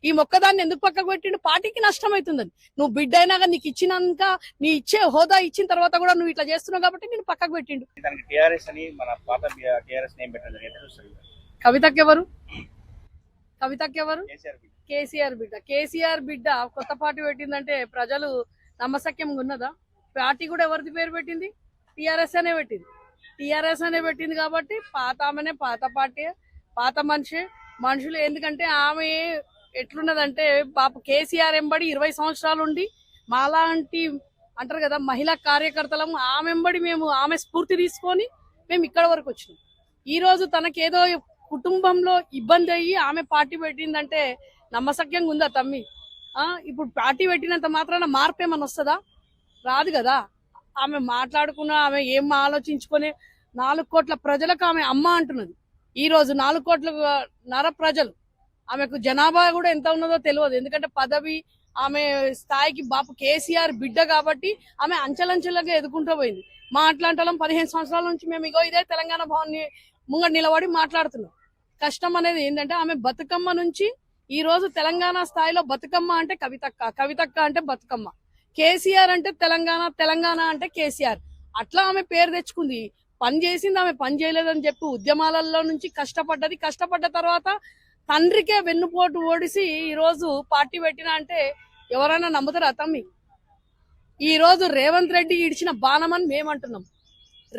ఈ మొక్కదాన్ని ఎందుకు పక్కకు పెట్టిండు? పార్టీకి నష్టం అవుతుందని. నువ్వు బిడ్డ అయినాక నీకు ఇచ్చినాక నీ ఇచ్చే హోదా ఇచ్చిన తర్వాత కూడా నువ్వు ఇట్లా చేస్తున్నావు కాబట్టి నేను పక్కకు పెట్టిండు. కవితకెవరు? కేసీఆర్ బిడ్డ. కేసీఆర్ బిడ్డ కొత్త పార్టీ పెట్టిందంటే ప్రజలు నమ్మసక్యంగా ఉన్నదా? పార్టీ కూడా ఎవరిది పేరు పెట్టింది? టీఆర్ఎస్ అనే పెట్టింది. టీఆర్ఎస్ అనే పెట్టింది కాబట్టి పాత ఆమెనే, పాత పార్టీ, పాత మనుషులు. ఎందుకంటే ఆమె ఎట్లున్నదంటే పాప కేసీఆర్ ఎంబడి 20 సంవత్సరాలు ఉండి మాలాంటి అంటారు కదా మహిళా కార్యకర్తలం ఆమె ఎంబడి మేము ఆమె స్ఫూర్తి తీసుకొని మేము ఇక్కడ వరకు వచ్చినాం. ఈ రోజు తనకేదో కుటుంబంలో ఇబ్బంది అయ్యి ఆమె పార్టీ పెట్టిందంటే నమ్మసక్యంగా ఉందా తమ్మి? ఇప్పుడు పార్టీ పెట్టినంత మాత్రాన మార్పు ఏమన్నా వస్తుందా? రాదు కదా. ఆమె మాట్లాడుకున్న ఆమె ఏం ఆలోచించుకొని 4 కోట్ల ప్రజలకు ఆమె అమ్మ అంటున్నది. ఈ రోజు 4 కోట్ల ప్రజలు, ఆమెకు జనాభా కూడా ఎంత ఉన్నదో తెలియదు. ఎందుకంటే పదవి ఆమె స్థాయికి బాపు కేసీఆర్ బిడ్డ కాబట్టి ఆమె అంచెలంచెలుగా ఎదుర్కొంటూ పోయింది. మా అట్లాంటి 15 సంవత్సరాల నుంచి మేము ఇదే తెలంగాణ భవన్ ముంగ నిలబడి మాట్లాడుతున్నాం. కష్టం అనేది ఏంటంటే ఆమె బతుకమ్మ నుంచి ఈ రోజు తెలంగాణ స్థాయిలో బతుకమ్మ అంటే కవితక్క, కవితక్క అంటే బతుకమ్మ, కేసీఆర్ అంటే తెలంగాణ, తెలంగాణ అంటే కేసీఆర్. అట్లా ఆమె పేరు తెచ్చుకుంది. పని చేసింది ఆమె, పని చేయలేదని చెప్పి ఉద్యమాలలో నుంచి కష్టపడ్డ తర్వాత తండ్రికే వెన్నుపోటు ఓడిసి ఈ రోజు పార్టీ పెట్టినా అంటే ఎవరైనా నమ్ముతారా తమ్మి? ఈ రోజు రేవంత్ రెడ్డి ఇడిచిన బాణం అని మేమంటున్నాం.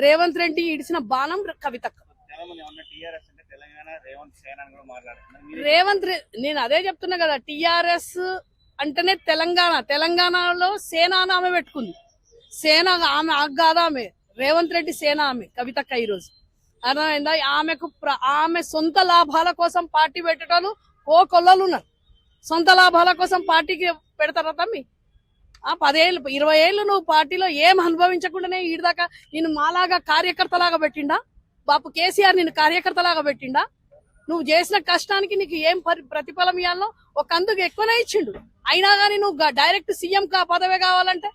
రేవంత్ రెడ్డి ఇడిచిన బాణం కవితక్క. నేను అదే చెప్తున్నా కదా, టిఆర్ఎస్ అంటేనే తెలంగాణలో సేన అని ఆమె పెట్టుకుంది. సేన ఆమె కాదా, ఆమె రేవంత్ రెడ్డి సేన ఆమె కవితక్క. ఈ రోజు అర్థమైందా? ఆమె సొంత లాభాల కోసం పార్టీ పెట్టేటోళ్ళు కొల్లలు ఉన్నారు. సొంత లాభాల కోసం పార్టీకి పెడతారా తమ్మి? 10 ఏళ్ళు 20 ఏళ్ళు నువ్వు పార్టీలో ఏం అనుభవించకుండానే ఈడదాకా నేను మాలాగా కార్యకర్తలాగా పెట్టిండా బాపు కేసీఆర్? నిన్ను కార్యకర్తలాగా పెట్టిండా? నువ్వు చేసిన కష్టానికి నీకు ఏం ప్రతిఫలం ఇవ్వాలో ఒక అందుకు ఎక్కువనే ఇచ్చిండు. అయినా కానీ నువ్వు డైరెక్ట్ సీఎం పదవే కావాలంటే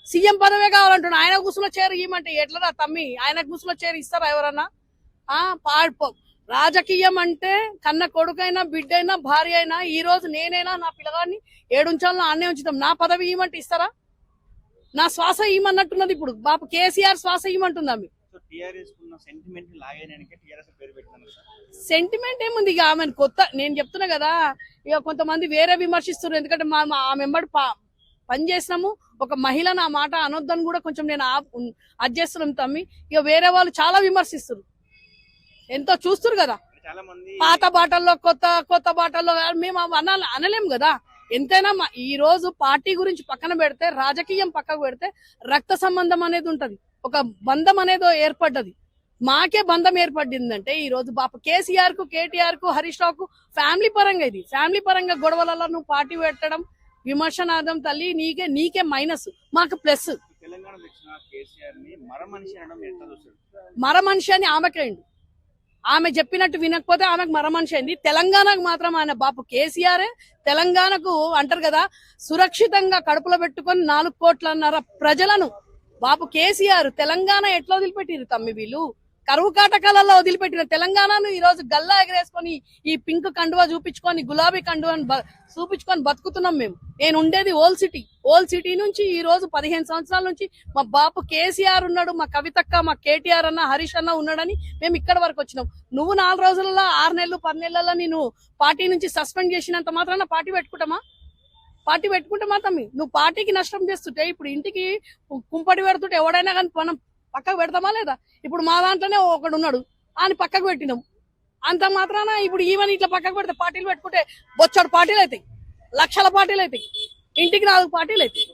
సీఎం పదవే కావాలంటున్నా. ఆయన గుసులో చేరు ఇవ్వమంటే ఎట్లరా తమ్మి? ఆయన గుసులో చేరు ఇస్తారా ఎవరన్నా? రాజకీయం అంటే కన్న కొడుకైనా, బిడ్డైనా, భార్య అయినా ఈ రోజు నేనైనా నా పిల్లగాన్ని 7 ఉంచాలను ఆన్నే ఉంచుతాం. నా పదవి ఇవ్వమంటే ఇస్తారా? నా శ్వాస ఇవ్వమన్నట్టున్నది. ఇప్పుడు బాపు కేసీఆర్ శ్వాస ఇవ్వమంటుందా? సెంటిమెంట్ ఏముంది? ఇక ఆమె నేను చెప్తున్నా కదా, ఇక కొంతమంది వేరే విమర్శిస్తున్నారు. ఎందుకంటే ఆమె ఎంబడి పని చేసినాము, ఒక మహిళ నా మాట అనొద్దని కూడా కొంచెం నేను అది చేస్తున్నాం తమ్మి. ఇక వేరే వాళ్ళు చాలా విమర్శిస్తారు, ఎంతో చూస్తారు కదా. పాత బాటల్లో కొత్త బాటల్లో మేము అనలేం కదా. ఎంతైనా ఈ రోజు పార్టీ గురించి పక్కన పెడితే, రాజకీయం పక్కకు పెడితే రక్త సంబంధం అనేది ఉంటది, ఒక బంధం అనేది ఏర్పడ్డది. మాకే బంధం ఏర్పడిందంటే ఈ రోజు బాప కేసీఆర్ కు, కేటీఆర్ కు, హరీష్ రావుకు ఫ్యామిలీ పరంగా, ఇది ఫ్యామిలీ పరంగా గొడవలలో నువ్వు పార్టీ పెట్టడం విమర్శనాదం తల్లి నీకే మైనస్, మాకు ప్లస్. మరమనిషి అని ఆమెకైండు. ఆమె చెప్పినట్టు వినకపోతే ఆమెకు మరమనిషి అయింది. తెలంగాణకు మాత్రం ఆయన బాపు కేసీఆర్ తెలంగాణకు అంటారు కదా, సురక్షితంగా కడుపులో పెట్టుకొని 4 కోట్లన్నర ప్రజలను బాపు కేసీఆర్ తెలంగాణ ఎట్లా వదిలిపెట్టిరు తమ్మి? వీళ్ళు కరువు కాటకాలలో వదిలిపెట్టిన తెలంగాణను ఈ రోజు గల్లా ఎగరేసుకొని ఈ పింక్ కండువా చూపించుకొని, గులాబీ కండువాని చూపించుకొని బతుకుతున్నాం మేము. నేను ఉండేది ఓల్ సిటీ నుంచి ఈ రోజు 15 సంవత్సరాల నుంచి మా బాపు కేసీఆర్ ఉన్నాడు, మా కవితక్క, మా కేటీఆర్ అన్న, హరీష్ అన్న ఉన్నాడని మేము ఇక్కడ వరకు వచ్చినాం. నువ్వు 4 రోజులలో 6 నెలలు 10 నెలల్లో నేను పార్టీ నుంచి సస్పెండ్ చేసినంత మాత్రాన పార్టీ పెట్టుకుంటామా తమ్మి? నువ్వు పార్టీకి నష్టం చేస్తుంటే ఇప్పుడు ఇంటికి కుంపటి పెడుతుంటే ఎవడైనా కానీ మనం పక్కకు పెడతామా లేదా? ఇప్పుడు మా దాంట్లోనే ఒకడు ఉన్నాడు, అని పక్కకు పెట్టినాం. అంత మాత్రాన ఇప్పుడు ఈవెన్ ఇట్లా పక్కకు పెడితే పార్టీలు పెట్టుకుంటే బొచ్చడు పార్టీలు అవుతాయి, లక్షల పార్టీలు అవుతాయి, ఇంటికి 4 పార్టీలు అవుతాయి.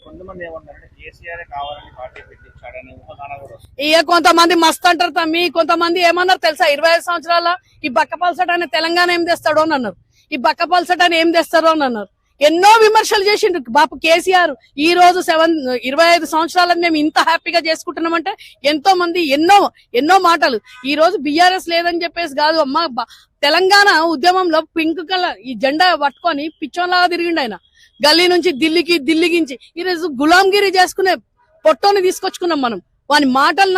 ఇక కొంతమంది మస్తు అంటారు తమ్మి. కొంతమంది ఏమన్నారు తెలుసా? 25 సంవత్సరాల ఈ బక్కపల్సట్ అనే తెలంగాణ ఏం తెస్తాడో అని అన్నారు, ఈ బక్కపల్సట్ అని ఏం తెస్తారో అని అన్నారు. ఎన్నో విమర్శలు చేసిండు బాపు కేసీఆర్. ఈ రోజు 25 సంవత్సరాలను మేము ఇంత హ్యాపీగా చేసుకుంటున్నామంటే ఎంతో మంది ఎన్నో మాటలు. ఈ రోజు బీఆర్ఎస్ లేదని చెప్పేసి కాదు అమ్మ, తెలంగాణ ఉద్యమంలో పింక్ కలర్ ఈ జెండా పట్టుకొని పిచ్చోన్లాగా తిరిగిండు ఆయన. గల్లీ నుంచి ఢిల్లీకి ఈ రోజు గులాంగిరి చేసుకునే పొట్టోని తీసుకొచ్చుకున్నాం మనం. వాని మాటలు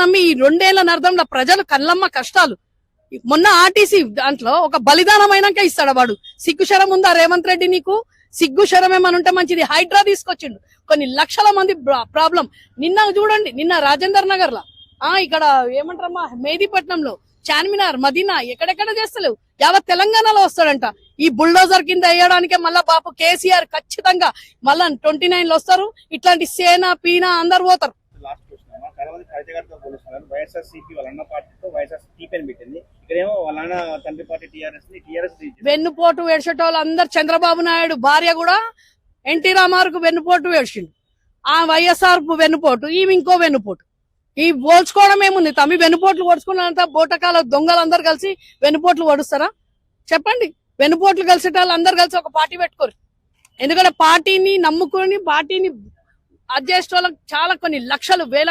నమ్మి ఈ 2 ఏళ్ల అర్థంలో ప్రజలు కళ్ళమ్మ కష్టాలు మొన్న ఆర్టీసీ దాంట్లో ఒక బలిదానం అయినాక ఇస్తాడు వాడు. సిగ్గుశరం ఉందా రేవంత్ రెడ్డి నీకు? సిగ్గుశరం ఏమని ఉంటే మంచిది. హైడ్రా తీసుకొచ్చిండు, కొన్ని లక్షల మంది ప్రాబ్లం. నిన్న చూడండి, నిన్న రాజేందర్ నగర్ లా, ఇక్కడ ఏమంటారమ్మా మేదీపట్నంలో, చార్మినార్, మదీనా, ఎక్కడెక్కడ చేస్తలేవు. యావత్ తెలంగాణలో వస్తాడంట. ఈ బుల్డోజర్ కింద వేయడానికే మళ్ళా బాపు కేసీఆర్ ఖచ్చితంగా మళ్ళా 29 లో వస్తారు. ఇట్లాంటి సేనా పీనా అందరు పోతారు. వెన్నుపోటు ఏడ్చేటోళ్ళు అందరు. చంద్రబాబు నాయుడు భార్య కూడా ఎన్టీ రామారావుకు వెన్నుపోటు ఏడ్చిండు. ఆ వైఎస్ఆర్ వెన్నుపోటు, ఈమె ఇంకో వెన్నుపోటు. ఈ పోల్చుకోవడం ఏముంది? తమ్మి వెన్నుపోట్లు పొడుచుకున్నంత బోటకాల దొంగలందరూ కలిసి వెన్నుపోట్లు పొడుస్తారా? చెప్పండి. వెన్నుపోట్లు కలిసేటోళ్ళు అందరు కలిసి ఒక పార్టీ పెట్టుకోరు. ఎందుకంటే పార్టీని నమ్ముకొని పార్టీని అధ్యక్షులకు చాలా కొన్ని లక్షలు వేల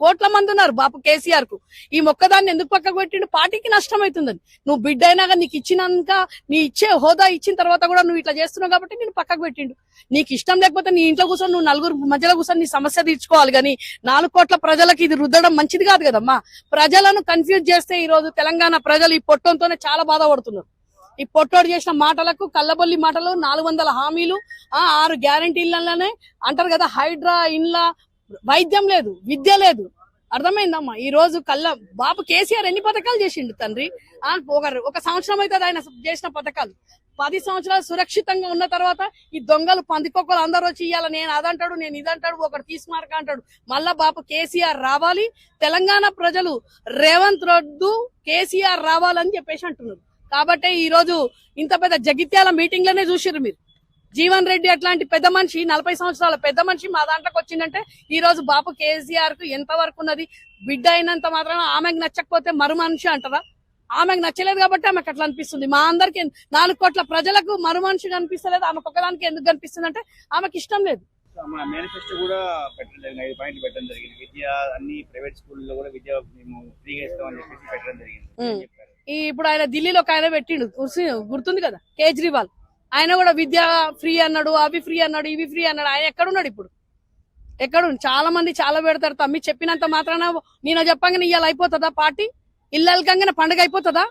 కోట్ల మంది ఉన్నారు బాపు కేసీఆర్ కు. ఈ మొక్కదాన్ని ఎందుకు పక్కకు పెట్టిండు? పార్టీకి నష్టం అవుతుందని. నువ్వు బిడ్డ అయినాక నీకు ఇచ్చినాక, నీ ఇచ్చే హోదా ఇచ్చిన తర్వాత కూడా నువ్వు ఇట్లా చేస్తున్నావు కాబట్టి నేను పక్కకు పెట్టిండు. నీకు ఇష్టం లేకపోతే నీ ఇంట్లో కూర్చొని నువ్వు నలుగురు మధ్యలో కూర్చొని నీ సమస్య తీర్చుకోవాలి. కానీ 4 కోట్ల ప్రజలకు ఇది రుద్దడం మంచిది కాదు కదమ్మా. ప్రజలను కన్ఫ్యూజ్ చేస్తే ఈ రోజు తెలంగాణ ప్రజలు ఈ పొట్టంతోనే చాలా బాధపడుతున్నారు. ఈ పొట్టోడు చేసిన మాటలకు, కల్లబొల్లి మాటలు, 400 హామీలు, 6 గ్యారంటీలనే అంటారు కదా. హైడ్రా, ఇండ్ల, వైద్యం లేదు, విద్య లేదు. అర్థమైందమ్మా? ఈ రోజు బాబు కేసీఆర్ ఎన్ని పథకాలు చేసిండు తండ్రి? ఒక సంవత్సరం అయితే ఆయన చేసిన పథకాలు. 10 సంవత్సరాలు సురక్షితంగా ఉన్న తర్వాత ఈ దొంగలు పందికొక్కలు అందరూ వచ్చి ఇయ్యాల నేను అదంటాడు, నేను ఇదంటాడు, ఒకటి తీసుమార్క అంటాడు. మళ్ళా బాపు కేసీఆర్ రావాలి, తెలంగాణ ప్రజలు రేవంత్ రెడ్డి కేసీఆర్ రావాలని చెప్పేసి అంటున్నారు. కాబట్టి ఈ రోజు ఇంత పెద్ద జగిత్యాల మీటింగ్ లోనే చూసిర్రు మీరు. జీవన్ రెడ్డి అట్లాంటి పెద్ద మనిషి, 40 సంవత్సరాల పెద్ద మనిషి మా దాంట్లోకి వచ్చిందంటే ఈ రోజు బాపు కేసీఆర్ కు ఎంత వరకు ఉన్నది? బిడ్డ అయినంత మాత్రం ఆమెకు నచ్చకపోతే మరు మనిషి అంటారా? ఆమెకు నచ్చలేదు కాబట్టి ఆమెకు అట్లా అనిపిస్తుంది. మా అందరికి 4 కోట్ల ప్రజలకు మరు మనిషిగా అనిపిస్తలేదు. ఆమెకు ఒకదానికి ఎందుకు కనిపిస్తుంది అంటే ఆమెకు ఇష్టం లేదు. మేనిఫెస్టో కూడా పెట్టడం జరిగింది, 5 పాయింట్లు పెట్టడం జరిగింది. విద్య అన్ని ప్రైవేట్ స్కూల్లో కూడా విద్య మేము ఫ్రీగా ఇస్తామని చెప్పేసి పెట్టడం జరిగింది. ఇప్పుడు ఆయన ఢిల్లీలో ఒక ఆయన పెట్టిండు, గుర్తుంది కదా, కేజ్రీవాల్. ఆయన కూడా విద్య ఫ్రీ అన్నాడు, అవి ఫ్రీ అన్నాడు, ఇవి ఫ్రీ అన్నాడు. ఆయన ఎక్కడున్నాడు ఇప్పుడు? ఎక్కడు? చాలా మంది చాలా పెడతారు. తమ్మి చెప్పినంత మాత్రాన నేను చెప్పంగానే ఇవాళ అయిపోతుందా పార్టీ? ఇల్లు అలకంగానే పండుగ అయిపోతుందా?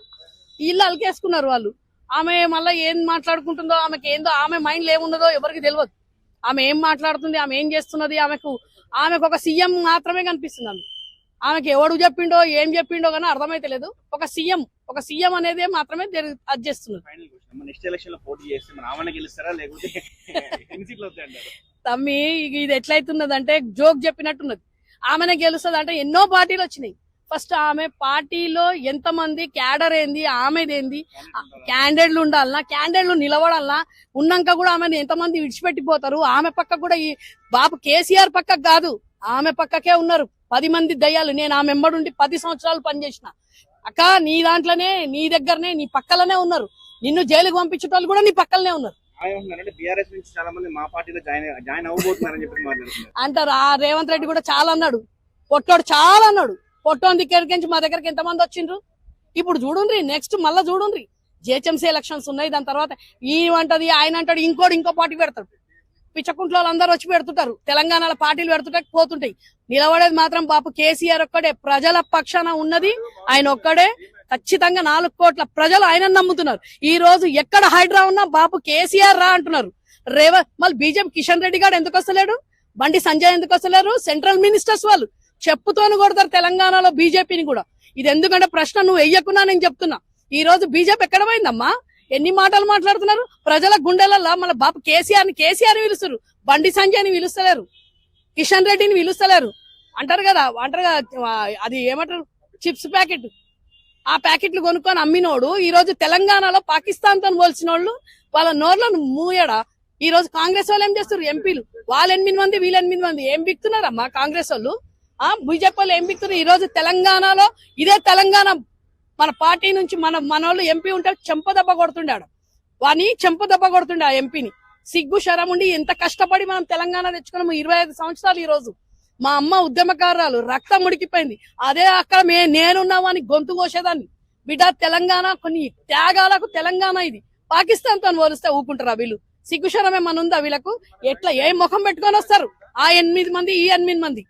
ఇల్లు అలకేసుకున్నారు వాళ్ళు. ఆమె మళ్ళీ ఏం మాట్లాడుకుంటుందో, ఆమెకి ఏందో, ఆమె మైండ్ ఏమున్నదో ఎవరికి తెలియదు. ఆమె ఏం మాట్లాడుతుంది, ఆమె ఏం చేస్తున్నది, ఆమెకు ఒక సీఎం మాత్రమే కనిపిస్తుంది. ఆమెకి ఎవడు చెప్పిండో ఏం చెప్పిండో కానీ అర్థమైతే లేదు. ఒక సీఎం అనేది మాత్రమే అది చేస్తున్నారు. తమ్మి ఇది ఎట్లయితున్నదంటే జోక్ చెప్పినట్టున్నది. ఆమెనే గెలుస్తుంది అంటే ఎన్నో పార్టీలు వచ్చినాయి. ఫస్ట్ ఆమె పార్టీలో ఎంతమంది క్యాడర్ ఏంది, ఆమెదేంది, క్యాండిడేట్లు ఉండాలన్నా, క్యాండిడేట్లు నిలబడాలన్నా, ఉన్నాక కూడా ఆమెను ఎంతమంది విడిచిపెట్టిపోతారు. ఆమె పక్క కూడా ఈ బాబు కేసీఆర్ పక్కకు కాదు, ఆమె పక్కకే ఉన్నారు 10 మంది దయ్యాలు. నేను ఆమె ఎంబడుండి 10 సంవత్సరాలు పనిచేసిన అక్క. నీ దాంట్లోనే, నీ దగ్గరనే, నీ పక్కలనే ఉన్నారు. నిన్ను జైలుకు పంపించేటోళ్ళు కూడా నీ పక్కలనే ఉన్నారు అంటారు. రేవంత్ రెడ్డి కూడా చాలా అన్నాడు, పొట్టోడు చాలా అన్నాడు. పొట్టోని దగ్గరికి మా దగ్గరికి ఎంతమంది వచ్చిండ్రు? ఇప్పుడు చూడుండ్రి, నెక్స్ట్ మళ్ళా చూడుండ్రి. జిహెచ్ఎంసీ ఎలక్షన్స్ ఉన్నాయి, దాని తర్వాత ఈయనంటది, ఆయన అంటాడు, ఇంకో పార్టీ పెడతాడు. పిచ్చకుంట్లో అందరూ వచ్చి పెడుతుంటారు. తెలంగాణలో పార్టీలు పెడుతుంటే పోతుంటాయి. నిలబడేది మాత్రం బాపు కేసీఆర్ ఒక్కడే. ప్రజల పక్షాన ఉన్నది ఆయన ఒక్కడే. ఖచ్చితంగా 4 కోట్ల ప్రజలు ఆయన నమ్ముతున్నారు. ఈ రోజు ఎక్కడ హైడ్రా ఉన్నా బాపు కేసీఆర్ రా అంటున్నారు. మళ్ళీ బీజేపీ కిషన్ రెడ్డి గారు ఎందుకు వస్తలేడు? బండి సంజయ్ ఎందుకు వస్తలేరు? సెంట్రల్ మినిస్టర్స్ వాళ్ళు చెప్పుతోని కొడతారు తెలంగాణలో బీజేపీని కూడా. ఇది ఎందుకంటే ప్రశ్న నువ్వు వెయ్యకున్నా నేను చెప్తున్నా. ఈ రోజు బీజేపీ ఎక్కడ పోయిందమ్మా? ఎన్ని మాటలు మాట్లాడుతున్నారు? ప్రజల గుండెలలో మన బాపు కేసీఆర్ పిలుస్తారు, బండి సంజయ్ని పిలుస్తలేరు, కిషన్ రెడ్డిని పిలుస్తలేరు. అంటారు కదా అది ఏమంటారు, చిప్స్ ప్యాకెట్. ఆ ప్యాకెట్లు కొనుక్కొని అమ్మినోడు ఈ రోజు తెలంగాణలో పాకిస్తాన్ తో పోల్చిన వాళ్ళు వాళ్ళ నోర్లను మూయడా? ఈ రోజు కాంగ్రెస్ వాళ్ళు ఏం చేస్తారు? ఎంపీలు వాళ్ళు 8 మంది, వీళ్ళు 8 మంది ఏం బిక్తున్నారమ్మా కాంగ్రెస్ వాళ్ళు? బీజేపీ వాళ్ళు ఏం బిక్తున్నారు? ఈ రోజు తెలంగాణలో ఇదే తెలంగాణ మన పార్టీ నుంచి మనోళ్ళు ఎంపీ ఉంటే చెంపదెబ్బ కొడుతుండాడు. వాని చెంపదెబ్బ కొడుతుండే ఆ ఎంపీని. సిగ్గు శరం ఉండి ఎంత కష్టపడి మనం తెలంగాణ తెచ్చుకున్నాము. 25 సంవత్సరాలు. ఈ రోజు మా అమ్మ ఉద్యమకారాలు, రక్తం ఉడికిపోయింది. అదే అక్కడ నేనున్నామని గొంతు కోసేదాన్ని. బిడ్డ తెలంగాణ కొన్ని త్యాగాలకు తెలంగాణ ఇది. పాకిస్తాన్ తో పోలిస్తే ఊకుంటారా వీళ్ళు? సిగ్గు శరం ఏమన్నా ఉందా వీళ్ళకు? ఎట్లా ఏం ముఖం పెట్టుకొని వస్తారు? ఆ 8 మంది, ఈ 8 మంది.